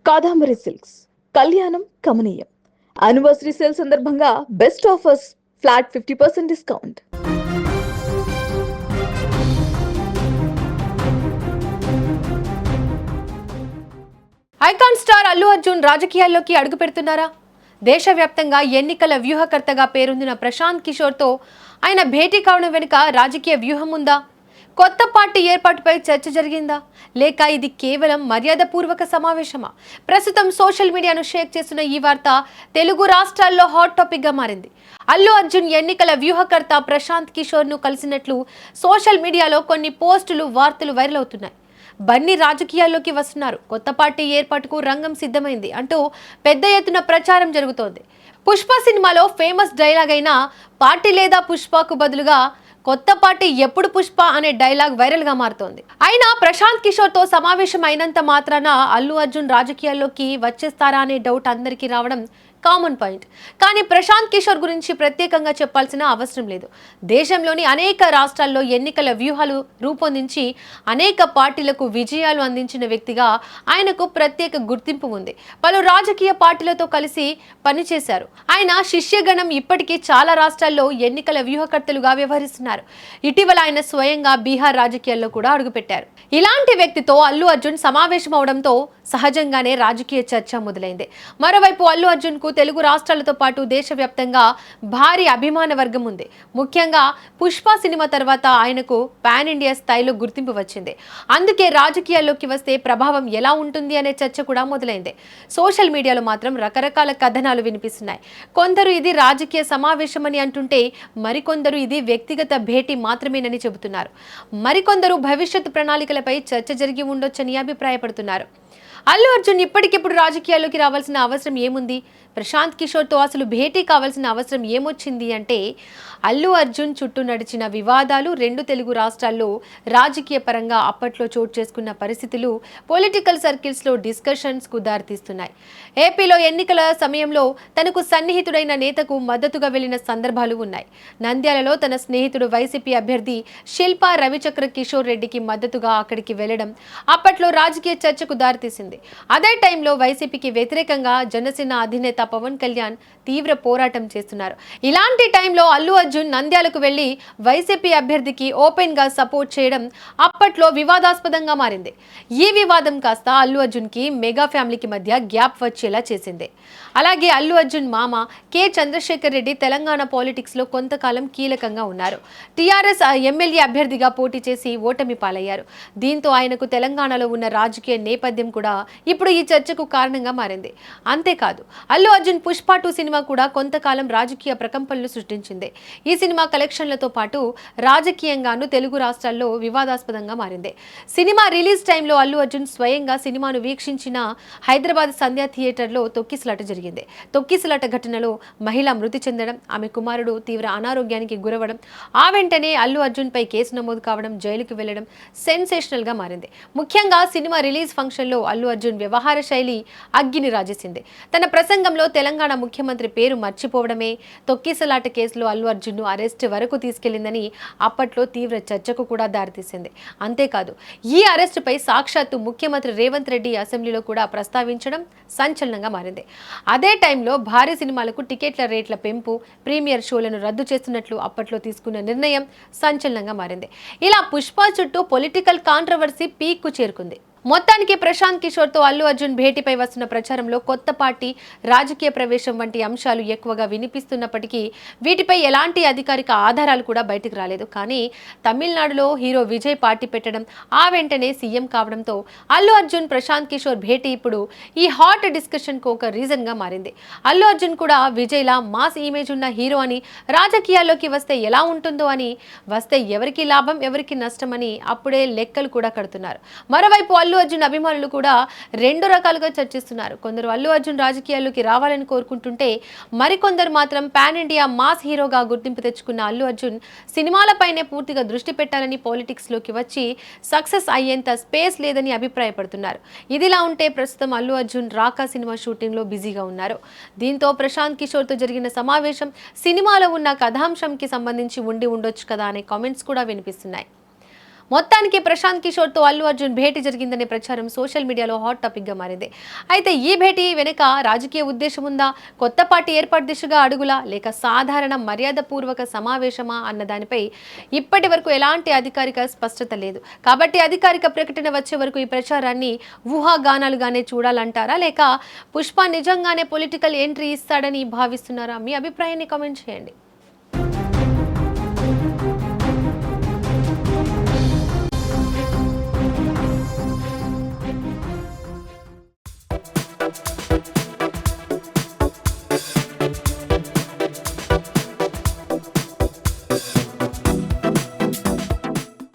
Kadambari silks కళ్యాణం కమనీయం anniversary sale సందర్భంగా best offers flat 50% discount. Icon star Allu Arjun రాజకీయాల్లోకి అడుగు పెడుతున్నారా? దేశవ్యాప్తంగా ఎన్నికల వ్యూహకర్తగా పేరొందిన ప్రశాంత్ కిషోర్తో ఆయన భేటీ కావడం వెనుక రాజకీయ వ్యూహం ఉందా? కొత్త పార్టీ ఏర్పాటుపై చర్చ జరిగిందా, లేక ఇది కేవలం మర్యాదపూర్వక సమావేశమా? ప్రస్తుతం సోషల్ మీడియాను షేక్ చేస్తున్న ఈ వార్త తెలుగు రాష్ట్రాల్లో హాట్ టాపిక్ గా మారింది. అల్లు అర్జున్ ఎన్నికల వ్యూహకర్త ప్రశాంత్ కిషోర్ ను కలిసినట్లు సోషల్ మీడియాలో కొన్ని పోస్టులు, వార్తలు వైరల్ అవుతున్నాయి. బన్నీ రాజకీయాల్లోకి వస్తున్నారు, కొత్త పార్టీ ఏర్పాటుకు రంగం సిద్ధమైంది అంటూ పెద్ద ఎత్తున ప్రచారం జరుగుతోంది. పుష్ప సినిమాలో ఫేమస్ డైలాగ్ అయిన పార్టీ లేదా పుష్పకు బదులుగా కొత్త పార్టీ ఎప్పుడు పుష్ప అనే డైలాగ్ వైరల్ గా మారుతోంది. అయినా ప్రశాంత్ కిషోర్ తో సమావేశం అయినంత మాత్రాన అల్లు అర్జున్ రాజకీయాల్లోకి వచ్చేస్తారా అనే డౌట్ అందరికీ రావడం కామన్ పాయింట్. కానీ ప్రశాంత్ కిషోర్ గురించి ప్రత్యేకంగా చెప్పాల్సిన అవసరం లేదు. దేశంలోని అనేక రాష్ట్రాల్లో ఎన్నికల వ్యూహాలు రూపొందించి అనేక పార్టీలకు విజయాలు అందించిన వ్యక్తిగా ఆయనకు ప్రత్యేక గుర్తింపు ఉంది. పలు రాజకీయ పార్టీలతో కలిసి పనిచేశారు. ఆయన శిష్యగణం ఇప్పటికీ చాలా రాష్ట్రాల్లో ఎన్నికల వ్యూహకర్తలుగా వ్యవహరిస్తున్నారు. ఇటీవల ఆయన స్వయంగా బీహార్ రాజకీయాల్లో కూడా అడుగుపెట్టారు. ఇలాంటి వ్యక్తితో అల్లు అర్జున్ సమావేశం అవడంతో సహజంగానే రాజకీయ చర్చ మొదలైంది. మరోవైపు అల్లు అర్జున్ కు తెలుగు రాష్ట్రాలతో పాటు దేశవ్యాప్తంగా భారీ అభిమాన వర్గం ఉంది. ముఖ్యంగా పుష్ప సినిమా తర్వాత ఆయనకు పాన్ ఇండియా స్థాయిలో గుర్తింపు వచ్చింది. అందుకే రాజకీయాల్లోకి వస్తే ప్రభావం ఎలా ఉంటుంది అనే చర్చ కూడా మొదలైంది. సోషల్ మీడియాలో మాత్రం రకరకాల కథనాలు వినిపిస్తున్నాయి. కొందరు ఇది రాజకీయ సమావేశమని అంటుంటే, మరికొందరు ఇది వ్యక్తిగత భేటీ మాత్రమేనని చెబుతున్నారు. మరికొందరు భవిష్యత్తు ప్రణాళికలపై చర్చ జరిగి ఉండొచ్చని అభిప్రాయపడుతున్నారు. అల్లు అర్జున్ ఇప్పటికిప్పుడు రాజకీయాల్లోకి రావాల్సిన అవసరం ఏముంది? ప్రశాంత్ కిషోర్తో అసలు భేటీ కావాల్సిన అవసరం ఏమొచ్చింది అంటే, అల్లు అర్జున్ చుట్టూ నడిచిన వివాదాలు, రెండు తెలుగు రాష్ట్రాల్లో రాజకీయ పరంగా అప్పట్లో చోటు చేసుకున్న పరిస్థితులు పొలిటికల్ సర్కిల్స్లో డిస్కషన్స్కు దారితీస్తున్నాయి. ఏపీలో ఎన్నికల సమయంలో తనకు సన్నిహితుడైన నేతకు మద్దతుగా వెళ్లిన సందర్భాలు ఉన్నాయి. నంద్యాలలో తన స్నేహితుడు వైసీపీ అభ్యర్థి శిల్పా రవిచక్ర కిషోర్ రెడ్డికి మద్దతుగా అక్కడికి వెళ్లడం అప్పట్లో రాజకీయ చర్చకు దారితీసింది. అదే టైంలో వైసీపీకి వ్యతిరేకంగా జనసేన అధినేత పవన్ కళ్యాణ్ తీవ్ర పోరాటం చేస్తున్నారు. ఇలాంటి టైంలో అల్లు అర్జున్ నంద్యాలకు వెళ్లి వైసీపీ అభ్యర్థికి ఓపెన్ గా సపోర్ట్ చేయడం అప్పట్లో వివాదాస్పదంగా మారింది. ఈ వివాదం కాస్త అల్లు అర్జున్ కి మెగా ఫ్యామిలీకి మధ్య గ్యాప్ వచ్చేలా చేసింది. అలాగే అల్లు అర్జున్ మామ కె చంద్రశేఖర్ రెడ్డి తెలంగాణ పాలిటిక్స్ లో కొంతకాలం కీలకంగా ఉన్నారు. టీఆర్ఎస్ ఎమ్మెల్యే అభ్యర్థిగా పోటీ చేసి ఓటమి పాలయ్యారు. దీంతో ఆయనకు తెలంగాణలో ఉన్న రాజకీయ నేపథ్యం కూడా ఇప్పుడు ఈ చర్చకు కారణంగా మారింది. అంతేకాదు, అల్లు అర్జున్ పుష్ప 2 సినిమా కూడా కొంతకాలం రాజకీయ ప్రకంపనలు సృష్టించింది. ఈ సినిమా కలెక్షన్లతో పాటు రాజకీయంగాను తెలుగు రాష్ట్రాల్లో వివాదాస్పదంగా మారింది. సినిమా రిలీజ్ టైంలో అల్లు అర్జున్ స్వయంగా సినిమాను వీక్షించిన హైదరాబాద్ సంధ్యా థియేటర్లో తొక్కిసలాట జరిగింది. తొక్కిసలాట ఘటనలో మహిళ మృతి చెందడం, ఆమె కుమారుడు తీవ్ర అనారోగ్యానికి గురవడం, ఆ వెంటనే అల్లు అర్జున్ పై కేసు నమోదు కావడం, జైలుకు వెళ్లడం సెన్సేషనల్ గా మారింది. ముఖ్యంగా సినిమా రిలీజ్ ఫంక్షన్ లో అల్లు అర్జున్ వ్యవహార శైలి అగ్గిని రాజేసింది. తన ప్రసంగంలో తెలంగాణ ముఖ్యమంత్రి పేరు మర్చిపోవడమే తొక్కిసలాట కేసులో అల్లు అర్జున్ ను అరెస్ట్ వరకు తీసుకెళ్లిందని అప్పట్లో తీవ్ర చర్చకు కూడా దారితీసింది. అంతేకాదు, ఈ అరెస్ట్ పై సాక్షాత్తు ముఖ్యమంత్రి రేవంత్ రెడ్డి అసెంబ్లీలో కూడా ప్రస్తావించడం సంచలనంగా మారింది. అదే టైంలో భారీ సినిమాలకు టికెట్ల రేట్ల పెంపు, ప్రీమియర్ షోలను రద్దు చేస్తున్నట్లు అప్పట్లో తీసుకున్న నిర్ణయం సంచలనంగా మారింది. ఇలా పుష్ప చుట్టూ పొలిటికల్ కాంట్రవర్సీ పీక్ కు చేరుకుంది. మొత్తానికి ప్రశాంత్ కిషోర్ తో అల్లు అర్జున్ భేటీపై వస్తున్న ప్రచారంలో కొత్త పార్టీ, రాజకీయ ప్రవేశం వంటి అంశాలు ఎక్కువగా వినిపిస్తున్నప్పటికీ వీటిపై ఎలాంటి అధికారిక ఆధారాలు కూడా బయటకు రాలేదు. కానీ తమిళనాడులో హీరో విజయ్ పార్టీ పెట్టడం, ఆ వెంటనే సీఎం కావడంతో అల్లు అర్జున్ ప్రశాంత్ కిషోర్ భేటీ ఇప్పుడు ఈ హాట్ డిస్కషన్ కు ఒక రీజన్ గా మారింది. అల్లు అర్జున్ కూడా విజయ్ లా మాస్ ఇమేజ్ ఉన్న హీరో అని, రాజకీయాల్లోకి వస్తే ఎలా ఉంటుందో అని, వస్తే ఎవరికి లాభం ఎవరికి నష్టం అని అప్పుడే లెక్కలు కూడా కడుతున్నారు. మరోవైపు అల్లు అర్జున్ అభిమానులు కూడా రెండు రకాలుగా చర్చిస్తున్నారు. కొందరు అల్లు అర్జున్ రాజకీయాల్లోకి రావాలని కోరుకుంటుంటే, మరికొందరు మాత్రం పాన్ ఇండియా మాస్ హీరోగా గుర్తింపు తెచ్చుకున్న అల్లు అర్జున్ సినిమాలపైనే పూర్తిగా దృష్టి పెట్టాలని, పాలిటిక్స్ లోకి వచ్చి సక్సెస్ అయ్యేంత స్పేస్ లేదని అభిప్రాయపడుతున్నారు. ఇదిలా ఉంటే ప్రస్తుతం అల్లు అర్జున్ రాకా సినిమా షూటింగ్ లో బిజీగా ఉన్నారు. దీంతో ప్రశాంత్ కిషోర్ తో జరిగిన సమావేశం సినిమాలో ఉన్న కథాంశంకి సంబంధించి ఉండొచ్చు కదా అనే కామెంట్స్ కూడా వినిపిస్తున్నాయి. మొత్తానికి ప్రశాంత్ కిషోర్తో అల్లు అర్జున్ భేటీ జరిగిందనే ప్రచారం సోషల్ మీడియాలో హాట్ టాపిక్గా మారింది. అయితే ఈ భేటీ వెనుక రాజకీయ ఉద్దేశం ఉందా, కొత్త పార్టీ ఏర్పాటు దిశగా అడుగులా, లేక సాధారణ మర్యాదపూర్వక సమావేశమా అన్న దానిపై ఇప్పటి వరకు ఎలాంటి అధికారిక స్పష్టత లేదు. కాబట్టి అధికారిక ప్రకటన వచ్చే వరకు ఈ ప్రచారాన్ని ఊహాగానాలుగానే చూడాలంటారా, లేక పుష్ప నిజంగానే పొలిటికల్ ఎంట్రీ ఇస్తాడని భావిస్తున్నారా? మీ అభిప్రాయాన్ని కామెంట్ చేయండి.